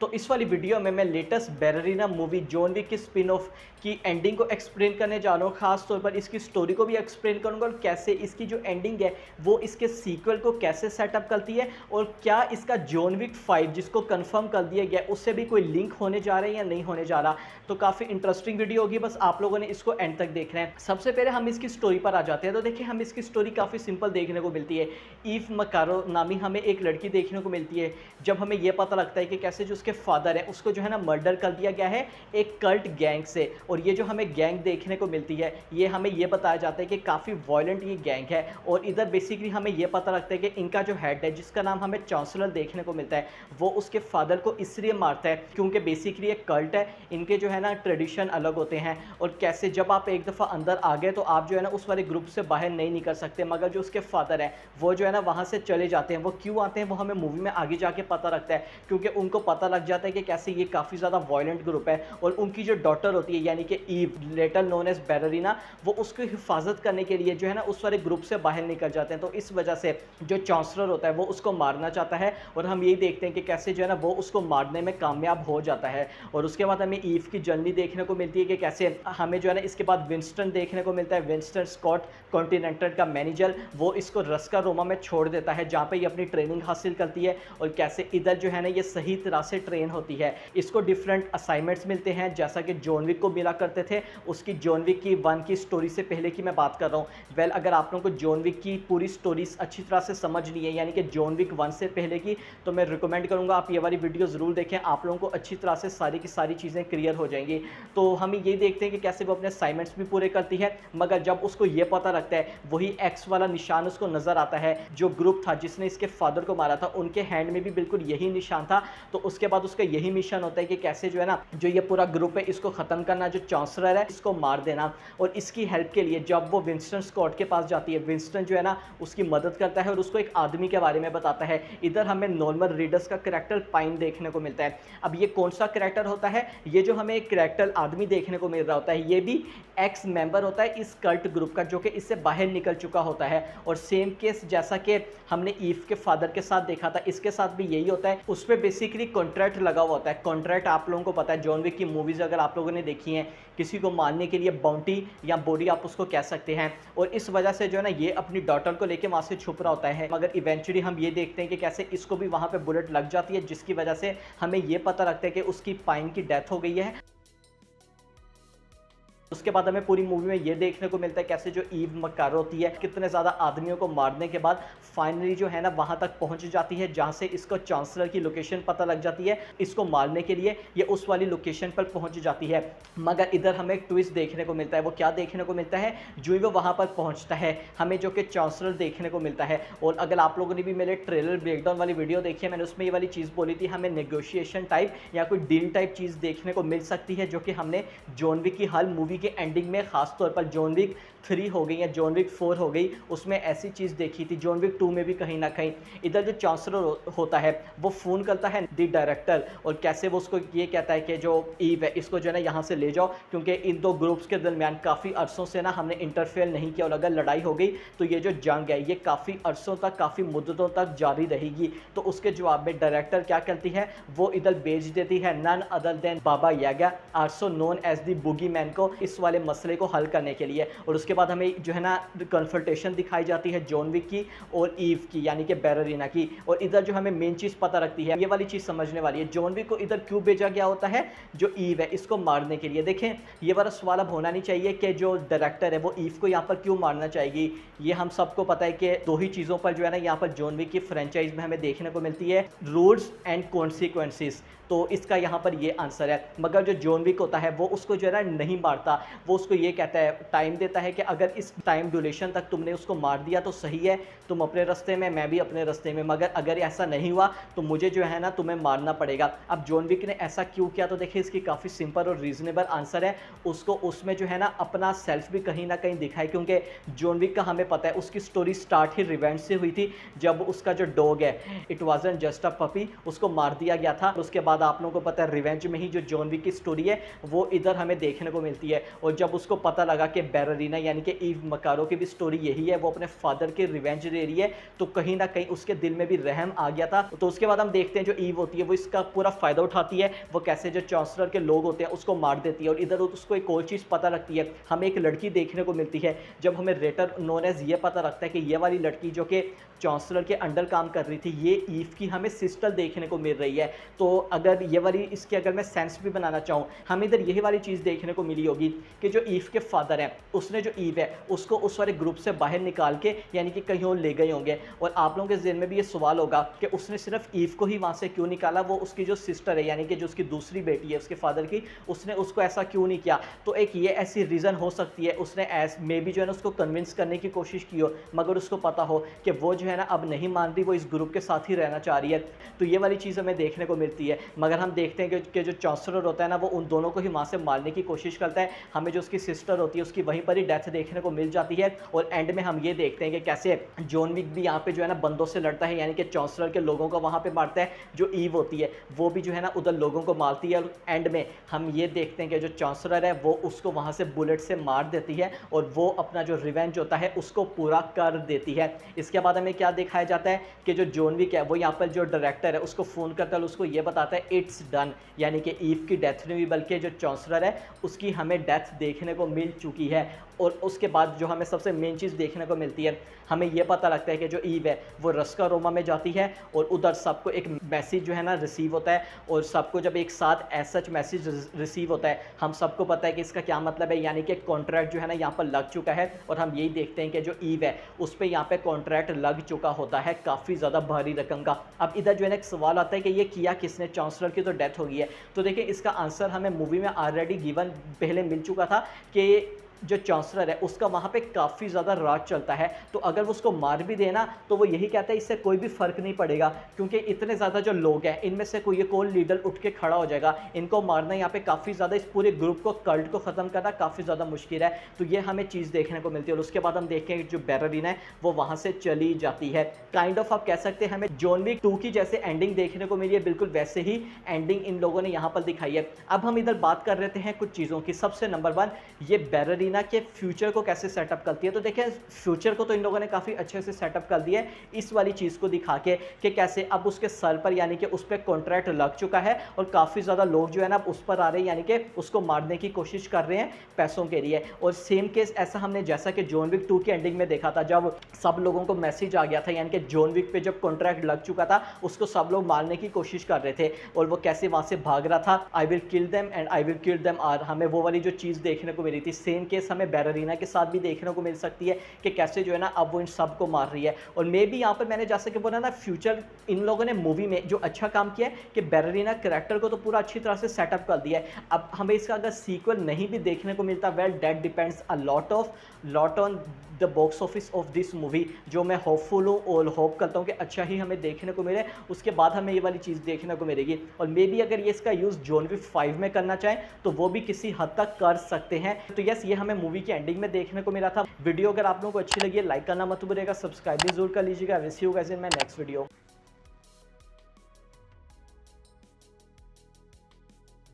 तो इस वाली वीडियो में मैं latest ballerina movie John Wick की स्पिन ऑफ की एंडिंग को एक्सप्लेन करने जा रहा हूँ। खास तौर पर इसकी स्टोरी को भी एक्सप्लेन करूँगा और कैसे इसकी जो एंडिंग है वो इसके सीक्वल को कैसे सेटअप करती है और क्या इसका जॉन विक 5 जिसको कंफर्म कर दिया गया उससे भी कोई लिंक होने जा रहा है या नहीं होने जा रहा। तो काफ़ी इंटरेस्टिंग वीडियो होगी, बस आप लोगों ने इसको एंड तक देखना है। सबसे पहले हम इसकी स्टोरी पर आ जाते हैं। तो देखिए हम इसकी स्टोरी काफ़ी सिंपल देखने को मिलती है। ईव मकारो नामी हमें एक लड़की देखने को मिलती है। जब हमें यह पता लगता है कि कैसे जो उसके फादर है उसको जो है ना मर्डर कर दिया गया है एक कल्ट गैंग से, और ये जो हमें गैंग देखने को मिलती है ये हमें ये बताया जाता है कि काफ़ी वायलेंट ये गैंग है। और इधर बेसिकली हमें ये पता लगता है कि इनका जो हेड है जिसका नाम हमें चांसलर देखने को मिलता है वो उसके फादर को इसलिए मारता है क्योंकि बेसिकली एक कल्ट है, इनके जो है ना ट्रेडिशन अलग होते हैं। और कैसे जब आप एक दफ़ा अंदर आ गए तो आप जो है ना उस वाले ग्रुप से बाहर नहीं निकल सकते, मगर जो उसके फादर है वो जो है ना वहाँ से चले जाते हैं। वो क्यों आते हैं वो हमें मूवी में आगे जाके पता लगता है, क्योंकि उनको पता लग जाता है कि कैसे ये काफ़ी ज़्यादा वायलेंट ग्रुप है। और उनकी जो डॉटर होती है यानी कि Eve later known as ballerina, वो उसकी हिफाजत करने के लिए जो है ना उस वाले ग्रुप से बाहर निकल जाते हैं। तो इस वजह से जो चांसलर होता है वो उसको मारना चाहता है और हम यही देखते हैं कि कैसे जो है ना वो उसको मारने में कामयाब हो जाता है। और उसके बाद हमें ईव की जर्नी देखने को मिलती है कि कैसे हमें जो है ना इसके बाद विंस्टन देखने को मिलता है। विंस्टन स्कॉट कॉन्टिनेंटल का मैनेजर, वो इसको रस्का रोमा में छोड़ देता है जहाँ पे ये अपनी ट्रेनिंग हासिल करती है। और कैसे इधर जो है ना ये सही तरह से ट्रेन होती है। इसको डिफरेंट असाइनमेंट्स मिलते हैं जैसा कि जॉन विक को मिला करते थे। उसकी जॉन विक की 1 की स्टोरी से पहले की मैं बात कर रहा हूँ। वेल अगर आप लोगों को जॉन विक की पूरी स्टोरीज अच्छी तरह से समझनी है यानी कि जॉन विक 1 से पहले की, तो मैं रिकमेंड करूँगा आप ये वाली वीडियो ज़रूर देखें। आप लोगों को अच्छी तरह से सारी की सारी चीज़ें क्लियर हो जाएंगी। तो हम ये देखते हैं कि कैसे वो अपने असाइनमेंट्स भी पूरे करती है, मगर जब उसको ये पता लगता है वही एक्स वाला निशान उसको नज़र आता है जो ग्रुप था जिसने इसके फादर को मारा था उनके हैंड में भी बिल्कुल यही निशान था। तो उसके बाद उसका यही मिशन होता है कि कैसे जो है ना जो ये पूरा ग्रुप है इसको ख़त्म करना, जो चांसलर है इसको मार देना। और इसकी हेल्प के लिए जब वो विंस्टन स्कॉट के पास जाती है, विंस्टन जो है ना उसकी मदद करता है और उसको एक आदमी के बारे में बताता है। इधर हमें नॉर्मल रीडर्स का करैक्टर पाइन देखने को मिलता है। अब ये कौन सा करैक्टर होता है? ये जो हमें एक करैक्टर आदमी देखने को मिल रहा होता है ये भी एक्स मेंबर होता है इस कल्ट ग्रुप का, जो कि इससे बाहर निकल चुका होता है। और सेम केस जैसा कि हमने ईव के फादर के साथ देखा था इसके साथ भी यही होता है। उस पर बेसिकली कॉन्ट्रैक्ट लगा हुआ होता है। कॉन्ट्रैक्ट आप लोगों को पता है, जॉन विक की मूवीज़ अगर आप लोगों ने देखी हैं, किसी को मारने के लिए बाउंटी या बॉडी आप उसको कह सकते हैं। और इस वजह से जो है ना ये अपनी डॉटर को लेके वहाँ से छुप रहा होता है, मगर इवेंचुअली हम ये देखते हैं कि कैसे इसको भी वहाँ पे बुलेट लग जाती है, जिसकी वजह से हमें ये पता लगता है कि उसकी पाइन की डेथ हो गई है। उसके बाद हमें पूरी मूवी में ये देखने को मिलता है कैसे जो ईव मकारो होती है कितने ज़्यादा आदमियों को मारने के बाद फाइनली जो है ना वहाँ तक पहुँच जाती है जहाँ से इसको चांसलर की लोकेशन पता लग जाती है। इसको मारने के लिए ये उस वाली लोकेशन पर पहुँच जाती है। मगर इधर हमें एक ट्विस्ट देखने को मिलता है। वो क्या देखने को मिलता है? जो ही वो वहाँ पर पहुँचता है हमें जो कि चांसलर देखने को मिलता है। और अगर आप लोगों ने भी मेरे ट्रेलर ब्रेकडाउन वाली वीडियो देखी है, मैंने उसमें ये वाली चीज़ बोली थी हमें नेगोशिएशन टाइप या कोई डील टाइप चीज़ देखने को मिल सकती है, जो कि हमने जॉन विक की हर मूवी के एंडिंग में, खास तौर पर जॉन विक 3 हो गई या जॉन विक 4 हो गई, उसमें ऐसी चीज़ देखी थी। जॉन विक 2 में भी कहीं ना कहीं इधर जो चांसलर होता है वो फ़ोन करता है द डायरेक्टर और कैसे वो उसको ये कहता है कि जो ईव है इसको जो है ना यहाँ से ले जाओ, क्योंकि इन दो ग्रुप्स के दरमियान काफ़ी अरसों से ना हमने इंटरफेयर नहीं किया और अगर लड़ाई हो गई तो ये जो जंग है ये काफ़ी अरसों तक, काफ़ी मुद्दतों तक जारी रहेगी। तो उसके जवाब में डायरेक्टर क्या करती है, वो इधर भेज देती है none other than Baba Yaga also known as the boogeyman को, इस वाले मसले को हल करने के लिए। और उसके बाद हमें जो है ना कन्फ्रंटेशन दिखाई जाती है जॉन विक की और ईव की यानी कि बैलरीना की। और इधर जो हमें मेन चीज़ पता रखती है, ये वाली चीज़ समझने वाली है, जॉन विक को इधर क्यों भेजा गया होता है जो ईव है इसको मारने के लिए। देखें ये वाला सवाल अब होना नहीं चाहिए कि जो डायरेक्टर है वो ईव को यहाँ पर क्यों मारना चाहेगी। ये हम सबको पता है कि दो ही चीज़ों पर जो है ना यहाँ पर जॉन विक की फ्रेंचाइज में हमें देखने को मिलती है, रूल्स एंड कॉन्सिक्वेंसेस। तो इसका यहाँ पर ये आंसर है। मगर जो जॉन विक होता है वो उसको जो है ना नहीं मारता, वो उसको ये कहता है, टाइम देता है कि अगर इस टाइम ड्यूरेशन तक तुमने उसको मार दिया तो सही है, तुम अपने रास्ते में मैं भी अपने रास्ते में, मगर अगर ऐसा नहीं हुआ तो मुझे जो है ना तुम्हें मारना पड़ेगा। अब जॉन विक ने ऐसा क्यों किया, तो देखिए इसकी काफ़ी सिंपल और रीजनेबल आंसर है। उसको उसमें जो है ना अपना सेल्फ भी कहीं ना कहीं दिखा है, क्योंकि जॉन विक का हमें पता है उसकी स्टोरी स्टार्ट ही रिवेंज से हुई थी, जब उसका जो डॉग है it wasn't just a puppy उसको मार दिया गया था। उसके बाद बाद आप लोगों को पता है रिवेंज में ही जो जॉन विक की स्टोरी है वो इधर हमें देखने को मिलती है। और जब उसको पता लगा कि बैररीना यानी कि ईव मकारो की भी स्टोरी यही है, वो अपने फादर के रिवेंज ले रही है, तो कहीं ना कहीं उसके दिल में भी रहम आ गया था। तो उसके बाद हम देखते हैं जो ईव होती है वो इसका पूरा फायदा उठाती है, वो कैसे जो चांसलर के लोग होते हैं उसको मार देती है। और इधर उसको एक और चीज़ पता लगती है, हमें एक लड़की देखने को मिलती है। जब हमें रेटर नोन एज ये पता लगता है कि ये वाली लड़की जो कि चांसलर के अंडर काम कर रही थी, ये ईव की हमें सिस्टर देखने को मिल रही है। तो अगर ये वाली इसकी अगर मैं सेंस भी बनाना चाहूँ, हम इधर यही वाली चीज़ देखने को मिली होगी कि जो ईव के फादर हैं उसने जो ईव है उसको उस वाले ग्रुप से बाहर निकाल के यानी कि कहीं और ले गए होंगे। और आप लोगों के ज़हन में भी ये सवाल होगा कि उसने सिर्फ ईव को ही वहाँ से क्यों निकाला, वो उसकी जो सिस्टर है यानी कि जो उसकी दूसरी बेटी है उसके फादर की, उसने उसको ऐसा क्यों नहीं किया। तो एक ये ऐसी रीज़न हो सकती है, उसने मे बी जो है ना उसको कन्विंस करने की कोशिश की हो, मगर उसको पता हो कि वो जो है ना अब नहीं मान रही, वो इस ग्रुप के साथ ही रहना चाह रही है। तो ये वाली चीज़ हमें देखने को मिलती है। मगर हम देखते हैं कि जो चांसलर होता है ना वो उन दोनों को ही वहाँ से मारने की कोशिश करता है। हमें जो उसकी सिस्टर होती है उसकी वहीं पर ही डेथ देखने को मिल जाती है। और एंड में हम ये देखते हैं कि कैसे जॉन विक भी यहाँ पे जो है ना बंदों से लड़ता है, यानी कि चांसलर के लोगों को वहाँ पे मारता है। जो ईव होती है वो भी जो है ना उधर लोगों को मारती है। और एंड में हम ये देखते हैं कि जो चांसलर है वो उसको वहाँ से बुलेट से मार देती है और वो अपना जो रिवेंज होता है उसको पूरा कर देती है। इसके बाद हमें क्या दिखाया जाता है कि जो जॉन विक है वो यहाँ पर जो डायरेक्टर है उसको फ़ोन करता है, उसको ये बताता है इट्स डन, यानी कि ईव की डेथ नहीं हुई बल्कि जो चांसलर है उसकी हमें डेथ देखने को मिल चुकी है। और उसके बाद जो हमें सबसे मेन चीज़ देखने को मिलती है, हमें यह पता लगता है कि जो ईव है वो रस्का रोमा में जाती है और उधर सबको एक मैसेज जो है ना रिसीव होता है। और सबको जब एक साथ ऐसा मैसेज रिसीव होता है, हम सबको पता है कि इसका क्या मतलब है, यानी कि कॉन्ट्रैक्ट जो है ना यहाँ पर लग चुका है। और हम यही देखते हैं कि जो ईव है उस पर यहाँ पे कॉन्ट्रैक्ट लग चुका होता है काफ़ी ज़्यादा भारी रकम का। अब इधर जो है ना एक सवाल आता है कि ये किया किसने, चांसलर की तो डेथ हो गई है। तो देखिए इसका आंसर हमें मूवी में ऑलरेडी गिवन पहले मिल चुका था कि जो चांसलर है उसका वहाँ पे काफ़ी ज़्यादा राज चलता है। तो अगर वो उसको मार भी देना तो वो यही कहता है इससे कोई भी फ़र्क नहीं पड़ेगा, क्योंकि इतने ज़्यादा जो लोग हैं इनमें से कोई एक और लीडर उठ के खड़ा हो जाएगा, इनको मारना यहाँ पे काफ़ी ज़्यादा, इस पूरे ग्रुप को कल्ट को ख़त्म करना काफ़ी ज़्यादा मुश्किल है। तो ये हमें चीज़ देखने को मिलती है। और उसके बाद हम देखें जो बैररीना है वो वहाँ से चली जाती है। काइंड ऑफ आप कह सकते हैं हमें जॉन विक 2 की जैसे एंडिंग देखने को मिली है, बिल्कुल वैसे ही एंडिंग इन लोगों ने यहाँ पर दिखाई है। अब हम इधर बात कर रहे हैं कुछ चीज़ों की। सबसे नंबर 1, ये बैररीना के फ्यूचर को कैसे सेटअप करती है। तो देखिए फ्यूचर को तो इन लोगों ने काफ़ी अच्छे से सेटअप कर दिया है इस वाली चीज़ को दिखा के कि कैसे अब उसके सर पर यानी कि उस पर कॉन्ट्रैक्ट लग चुका है और काफ़ी ज़्यादा लोग जो है ना उस पर आ रहे हैं, यानी कि उसको मारने की कोशिश कर रहे हैं पैसों के लिए। और सेम केस ऐसा हमने जैसा कि जॉन विक 2 की एंडिंग में देखा था, जब सब लोगों को मैसेज आ गया था, यानी कि जॉन विक पे जब कॉन्ट्रैक्ट लग चुका था उसको सब लोग मारने की कोशिश कर रहे थे और वो कैसे वहाँ से भाग रहा था, I will kill them and I will kill them आर, हमें वो वाली जो चीज़ देखने को मिली थी। सेम केस हमें बैररीना के साथ भी देखने को मिल सकती है कि कैसे जो है ना अब वो इन सब को मार रही है। और मे भी यहाँ पर मैंने जैसे कि बोला ना फ्यूचर इन लोगों ने मूवी में जो अच्छा काम किया है कि बैररीना कैरेक्टर को तो पूरा अच्छी तरह से सेटअप कर दिया है। अब हमें इसका अगर सीक्वल नहीं भी देखने को मिलता, well that depends a lot on the box office of this movie, जो मैं होपफुल हूँ और होप करता हूँ कि अच्छा ही हमें देखने को मिले। उसके बाद हमें ये वाली चीज़ देखने को मिलेगी। और मे बी अगर ये इसका यूज़ जॉन विक 5 में करना चाहें तो वो भी किसी हद तक कर सकते हैं। तो यस, ये हमें मूवी की एंडिंग में देखने को मिला था। वीडियो अगर आप लोगों को अच्छी लगी है लाइक करना मत भूलिएगा, सब्सक्राइब भी जरूर कर लीजिएगा। Will see you guys in my next video.